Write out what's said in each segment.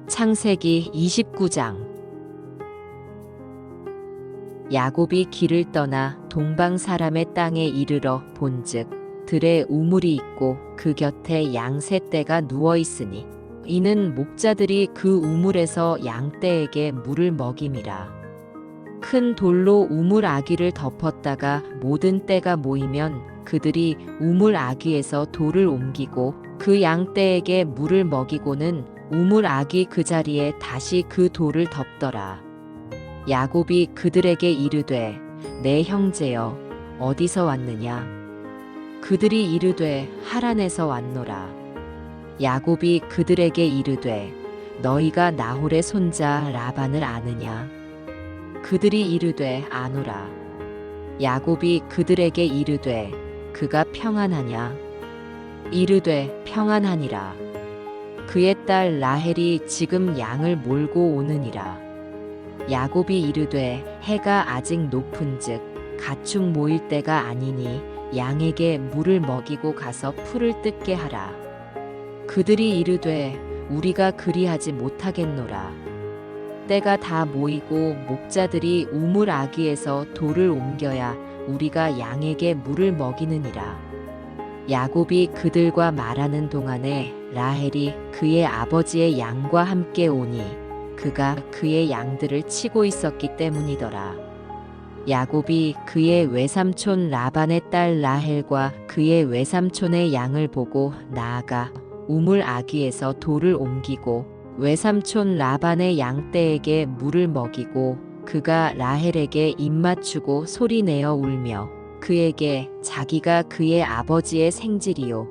창세기 29장. 야곱이 길을 떠나 동방 사람의 땅에 이르러 본즉 들에 우물이 있고 그 곁에 양 세 떼가 누워 있으니 이는 목자들이 그 우물에서 양 떼에게 물을 먹임이라. 큰 돌로 우물 아귀를 덮었다가 모든 떼가 모이면 그들이 우물 아귀에서 돌을 옮기고 그 양 떼에게 물을 먹이고는 우물 아귀 그 자리에 다시 그 돌을 덮더라. 야곱이 그들에게 이르되 내 형제여 어디서 왔느냐? 그들이 이르되 하란에서 왔노라. 야곱이 그들에게 이르되 너희가 나홀의 손자 라반을 아느냐? 그들이 이르되 아노라. 야곱이 그들에게 이르되 그가 평안하냐? 이르되 평안하니라. 그의 딸 라헬이 지금 양을 몰고 오느니라. 야곱이 이르되 해가 아직 높은즉 가축 모일 때가 아니니 양에게 물을 먹이고 가서 풀을 뜯게 하라. 그들이 이르되 우리가 그리하지 못하겠노라. 때가 다 모이고 목자들이 우물 아귀에서 돌을 옮겨야 우리가 양에게 물을 먹이느니라. 야곱이 그들과 말하는 동안에 라헬이 그의 아버지의 양과 함께 오니 그가 그의 양들을 치고 있었기 때문이더라. 야곱이 그의 외삼촌 라반의 딸 라헬과 그의 외삼촌의 양을 보고 나아가 우물 아귀에서 돌을 옮기고 외삼촌 라반의 양떼에게 물을 먹이고 그가 라헬에게 입맞추고 소리내어 울며 그에게 자기가 그의 아버지의 생질이요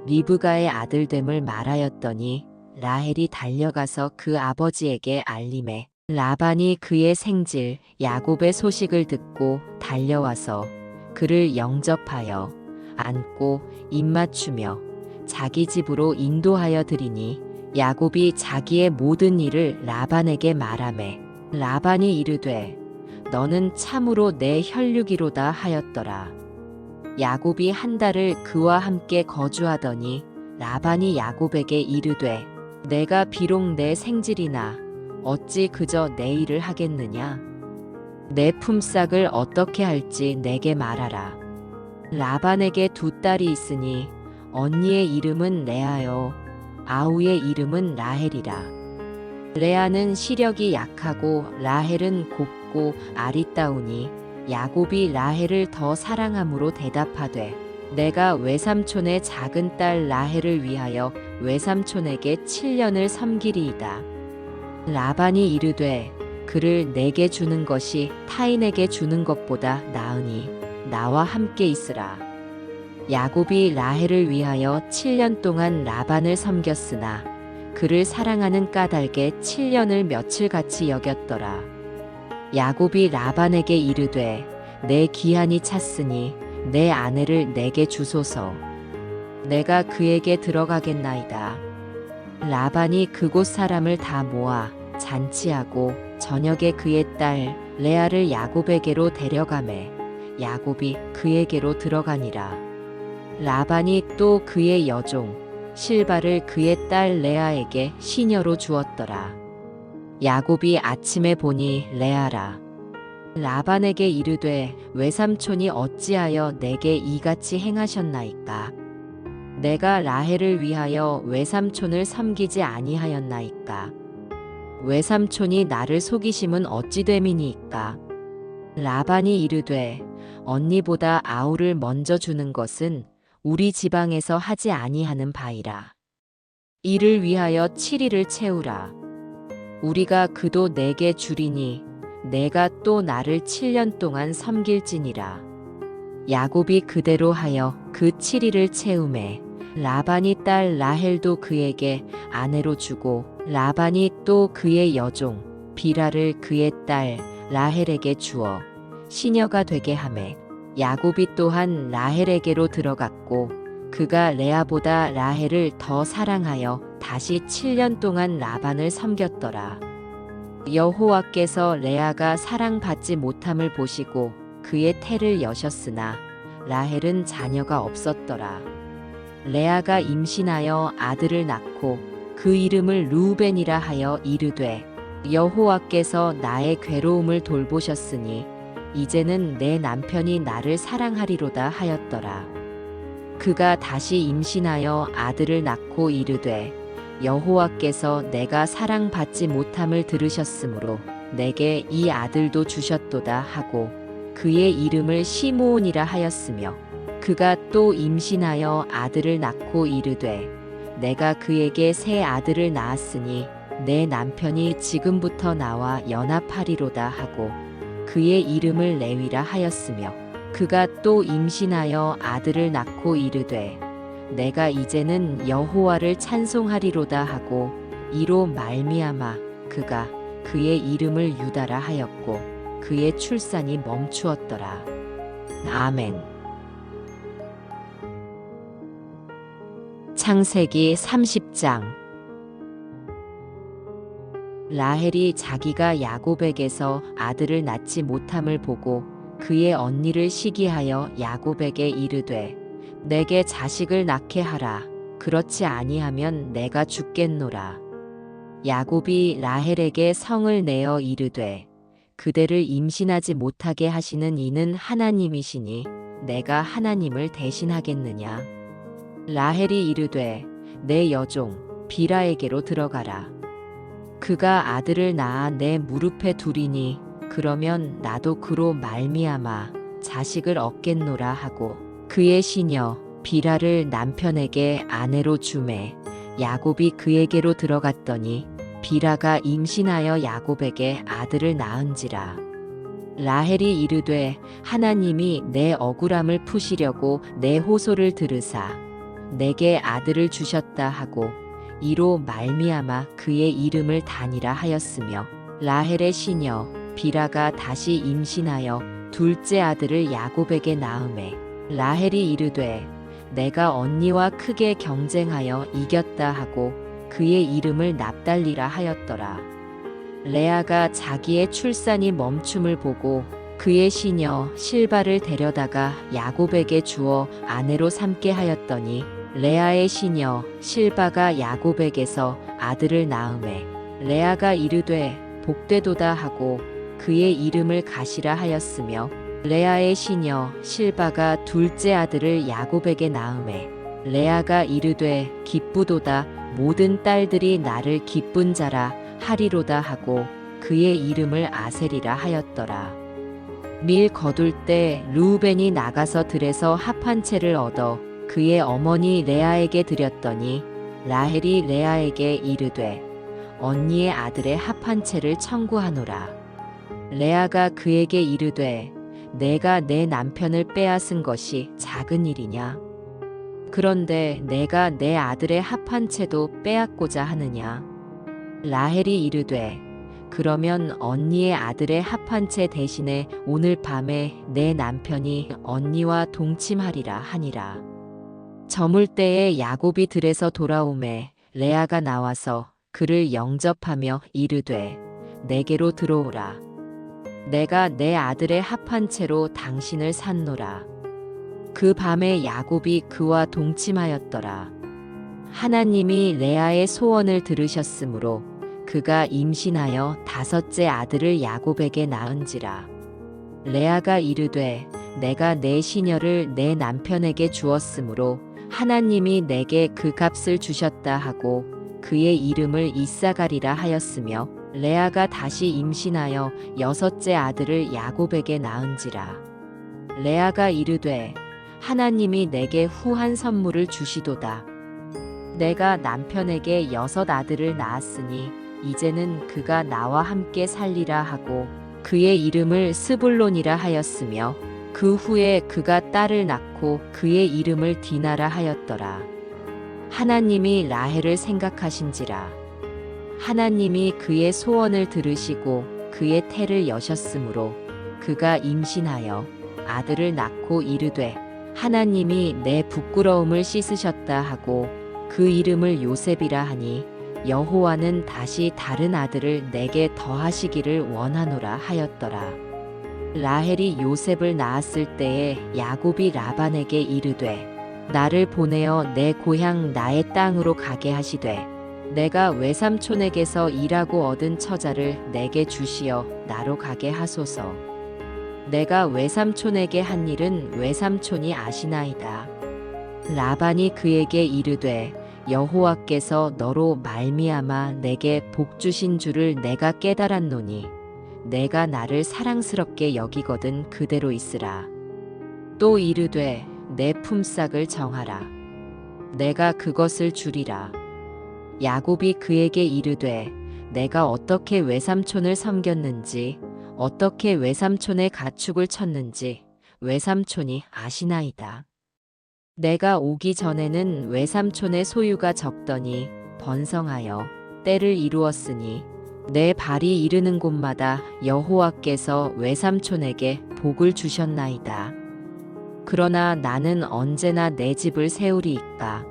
리브가의 아들됨을 말하였더니 라헬이 달려가서 그 아버지에게 알림해 라반이 그의 생질 야곱의 소식을 듣고 달려와서 그를 영접하여 안고 입맞추며 자기 집으로 인도하여 드리니 야곱이 자기의 모든 일을 라반에게 말하매 라반이 이르되 너는 참으로 내 혈육이로다 하였더라. 야곱이 한 달을 그와 함께 거주하더니 라반이 야곱에게 이르되 내가 비록 내 생질이나 어찌 그저 내 일을 하겠느냐? 내 품삯을 어떻게 할지 내게 말하라. 라반에게 두 딸이 있으니 언니의 이름은 레아요 아우의 이름은 라헬이라. 레아는 시력이 약하고 라헬은 곱고 아리따우니 야곱이 라헬을 더 사랑함으로 대답하되 내가 외삼촌의 작은 딸 라헬을 위하여 외삼촌에게 7년을 섬기리이다. 라반이 이르되 그를 내게 주는 것이 타인에게 주는 것보다 나으니 나와 함께 있으라. 야곱이 라헬을 위하여 7년 동안 라반을 섬겼으나 그를 사랑하는 까닭에 7년을 며칠같이 여겼더라. 야곱이 라반에게 이르되 내 기한이 찼으니 내 아내를 내게 주소서. 내가 그에게 들어가겠나이다. 라반이 그곳 사람을 다 모아 잔치하고 저녁에 그의 딸 레아를 야곱에게로 데려가매 야곱이 그에게로 들어가니라. 라반이 또 그의 여종 실바를 그의 딸 레아에게 시녀로 주었더라. 야곱이 아침에 보니 레아라. 라반에게 이르되 외삼촌이 어찌하여 내게 이같이 행하셨나이까? 내가 라헬을 위하여 외삼촌을 섬기지 아니하였나이까? 외삼촌이 나를 속이심은 어찌 됨이니까? 라반이 이르되 언니보다 아우를 먼저 주는 것은 우리 지방에서 하지 아니하는 바이라. 이를 위하여 7일을 채우라. 우리가 그도 내게 주리니 내가 또 나를 7년 동안 섬길지니라. 야곱이 그대로 하여 그 7일을 채우매 라반이 딸 라헬도 그에게 아내로 주고 라반이 또 그의 여종 비라를 그의 딸 라헬에게 주어 시녀가 되게 하매 야곱이 또한 라헬에게로 들어갔고 그가 레아보다 라헬을 더 사랑하여 다시 7년 동안 라반을 섬겼더라. 여호와께서 레아가 사랑받지 못함을 보시고 그의 태를 여셨으나 라헬은 자녀가 없었더라. 레아가 임신하여 아들을 낳고 그 이름을 르우벤이라 하여 이르되 여호와께서 나의 괴로움을 돌보셨으니 이제는 내 남편이 나를 사랑하리로다 하였더라. 그가 다시 임신하여 아들을 낳고 이르되 여호와께서 내가 사랑받지 못함을 들으셨으므로 내게 이 아들도 주셨도다 하고 그의 이름을 시므온이라 하였으며 그가 또 임신하여 아들을 낳고 이르되 내가 그에게 새 아들을 낳았으니 내 남편이 지금부터 나와 연합하리로다 하고 그의 이름을 레위라 하였으며 그가 또 임신하여 아들을 낳고 이르되 내가 이제는 여호와를 찬송하리로다 하고 이로 말미암아 그가 그의 이름을 유다라 하였고 그의 출산이 멈추었더라. 아멘. 창세기 30장. 라헬이 자기가 야곱에게서 아들을 낳지 못함을 보고 그의 언니를 시기하여 야곱에게 이르되 내게 자식을 낳게 하라. 그렇지 아니하면 내가 죽겠노라. 야곱이 라헬에게 성을 내어 이르되 그대를 임신하지 못하게 하시는 이는 하나님이시니 내가 하나님을 대신하겠느냐. 라헬이 이르되 내 여종 비라에게로 들어가라. 그가 아들을 낳아 내 무릎에 두리니 그러면 나도 그로 말미암아 자식을 얻겠노라 하고 그의 시녀 비라를 남편에게 아내로 주매 야곱이 그에게로 들어갔더니 비라가 임신하여 야곱에게 아들을 낳은지라. 라헬이 이르되 하나님이 내 억울함을 푸시려고 내 호소를 들으사 내게 아들을 주셨다 하고 이로 말미암아 그의 이름을 다니라 하였으며 라헬의 시녀 비라가 다시 임신하여 둘째 아들을 야곱에게 낳음에 라헬이 이르되 내가 언니와 크게 경쟁하여 이겼다 하고 그의 이름을 납달리라 하였더라. 레아가 자기의 출산이 멈춤을 보고 그의 시녀 실바를 데려다가 야곱에게 주어 아내로 삼게 하였더니 레아의 시녀 실바가 야곱에게서 아들을 낳음에 레아가 이르되 복되도다 하고 그의 이름을 가시라 하였으며 레아의 시녀 실바가 둘째 아들을 야곱에게 낳음에 레아가 이르되 기쁘도다 모든 딸들이 나를 기쁜 자라 하리로다 하고 그의 이름을 아셀이라 하였더라. 밀 거둘 때 르우벤이 나가서 들에서 합 한 채를 얻어 그의 어머니 레아에게 드렸더니 라헬이 레아에게 이르되 언니의 아들의 합 한 채를 청구하노라. 레아가 그에게 이르되 내가 내 남편을 빼앗은 것이 작은 일이냐? 그런데 내가 내 아들의 합 한 채도 빼앗고자 하느냐? 라헬이 이르되 그러면 언니의 아들의 합 한 채 대신에 오늘 밤에 내 남편이 언니와 동침하리라 하니라. 저물 때에 야곱이 들에서 돌아오매 레아가 나와서 그를 영접하며 이르되 내게로 들어오라. 내가 내 아들의 합 한 채로 당신을 샀노라. 그 밤에 야곱이 그와 동침하였더라. 하나님이 레아의 소원을 들으셨으므로 그가 임신하여 다섯째 아들을 야곱에게 낳은지라. 레아가 이르되 내가 내 시녀를 내 남편에게 주었으므로 하나님이 내게 그 값을 주셨다 하고 그의 이름을 이사가리라 하였으며 레아가 다시 임신하여 여섯째 아들을 야곱에게 낳은지라. 레아가 이르되 하나님이 내게 후한 선물을 주시도다. 내가 남편에게 여섯 아들을 낳았으니 이제는 그가 나와 함께 살리라 하고 그의 이름을 스불론이라 하였으며 그 후에 그가 딸을 낳고 그의 이름을 디나라 하였더라. 하나님이 라헬을 생각하신지라. 하나님이 그의 소원을 들으시고 그의 태를 여셨으므로 그가 임신하여 아들을 낳고 이르되 하나님이 내 부끄러움을 씻으셨다 하고 그 이름을 요셉이라 하니 여호와는 다시 다른 아들을 내게 더하시기를 원하노라 하였더라. 라헬이 요셉을 낳았을 때에 야곱이 라반에게 이르되 나를 보내어 내 고향 나의 땅으로 가게 하시되 내가 외삼촌에게서 일하고 얻은 처자를 내게 주시어 나로 가게 하소서. 내가 외삼촌에게 한 일은 외삼촌이 아시나이다. 라반이 그에게 이르되 여호와께서 너로 말미암아 내게 복 주신 줄을 내가 깨달았노니 내가 나를 사랑스럽게 여기거든 그대로 있으라. 또 이르되 내 품삯을 정하라. 내가 그것을 주리라. 야곱이 그에게 이르되 내가 어떻게 외삼촌을 섬겼는지 어떻게 외삼촌의 가축을 쳤는지 외삼촌이 아시나이다. 내가 오기 전에는 외삼촌의 소유가 적더니 번성하여 때를 이루었으니 내 발이 이르는 곳마다 여호와께서 외삼촌에게 복을 주셨나이다. 그러나 나는 언제나 내 집을 세우리이까.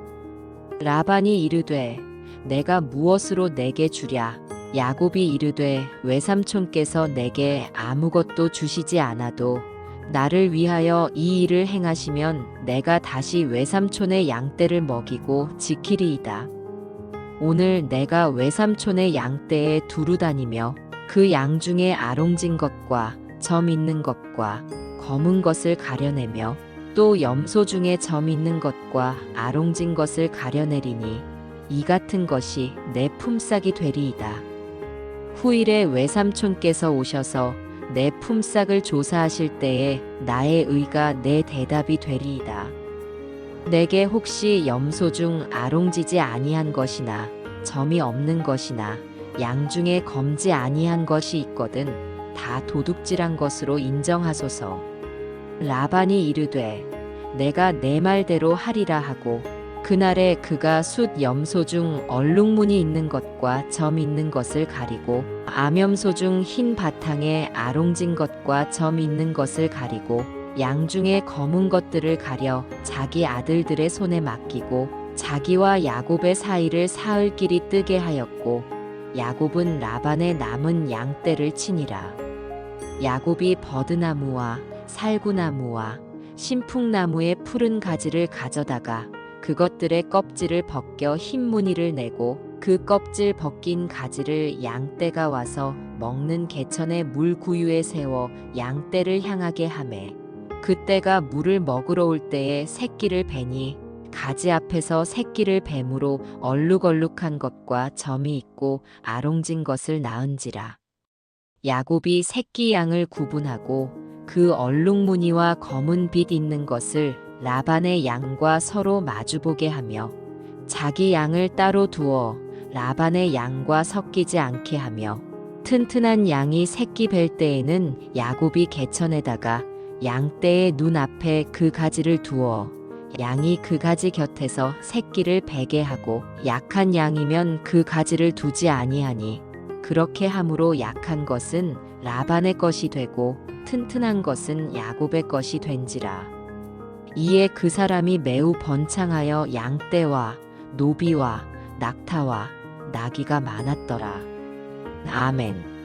라반이 이르되 내가 무엇으로 내게 주랴. 야곱이 이르되 외삼촌께서 내게 아무것도 주시지 않아도 나를 위하여 이 일을 행하시면 내가 다시 외삼촌의 양떼를 먹이고 지키리이다. 오늘 내가 외삼촌의 양떼에 두루 다니며 그 양 중에 아롱진 것과 점 있는 것과 검은 것을 가려내며 또 염소 중에 점 있는 것과 아롱진 것을 가려내리니 이 같은 것이 내 품삯이 되리이다. 후일에 외삼촌께서 오셔서 내 품삯을 조사하실 때에 나의 의가 내 대답이 되리이다. 내게 혹시 염소 중 아롱지지 아니한 것이나 점이 없는 것이나 양 중에 검지 아니한 것이 있거든 다 도둑질한 것으로 인정하소서. 라반이 이르되 내가 내 말대로 하리라 하고 그날에 그가 숫 염소 중 얼룩무늬 있는 것과 점 있는 것을 가리고 암염소 중 흰 바탕에 아롱진 것과 점 있는 것을 가리고 양 중에 검은 것들을 가려 자기 아들들의 손에 맡기고 자기와 야곱의 사이를 사흘 길이 뜨게 하였고 야곱은 라반의 남은 양떼를 치니라. 야곱이 버드나무와 살구나무와 신풍나무의 푸른 가지를 가져다가 그것들의 껍질을 벗겨 흰 무늬를 내고 그 껍질 벗긴 가지를 양떼가 와서 먹는 개천의 물구유에 세워 양떼를 향하게 하매 그떼가 물을 먹으러 올 때에 새끼를 베니 가지 앞에서 새끼를 뱀으로 얼룩얼룩한 것과 점이 있고 아롱진 것을 낳은지라. 야곱이 새끼 양을 구분하고 그 얼룩무늬와 검은 빛 있는 것을 라반의 양과 서로 마주보게 하며 자기 양을 따로 두어 라반의 양과 섞이지 않게 하며 튼튼한 양이 새끼 뵐 때에는 야곱이 개천에다가 양떼의 눈 앞에 그 가지를 두어 양이 그 가지 곁에서 새끼를 베게 하고 약한 양이면 그 가지를 두지 아니하니 그렇게 함으로 약한 것은 라반의 것이 되고 튼튼한 것은 야곱의 것이 된지라. 이에 그 사람이 매우 번창하여 양떼와 노비와 낙타와 나귀가 많았더라. 아멘.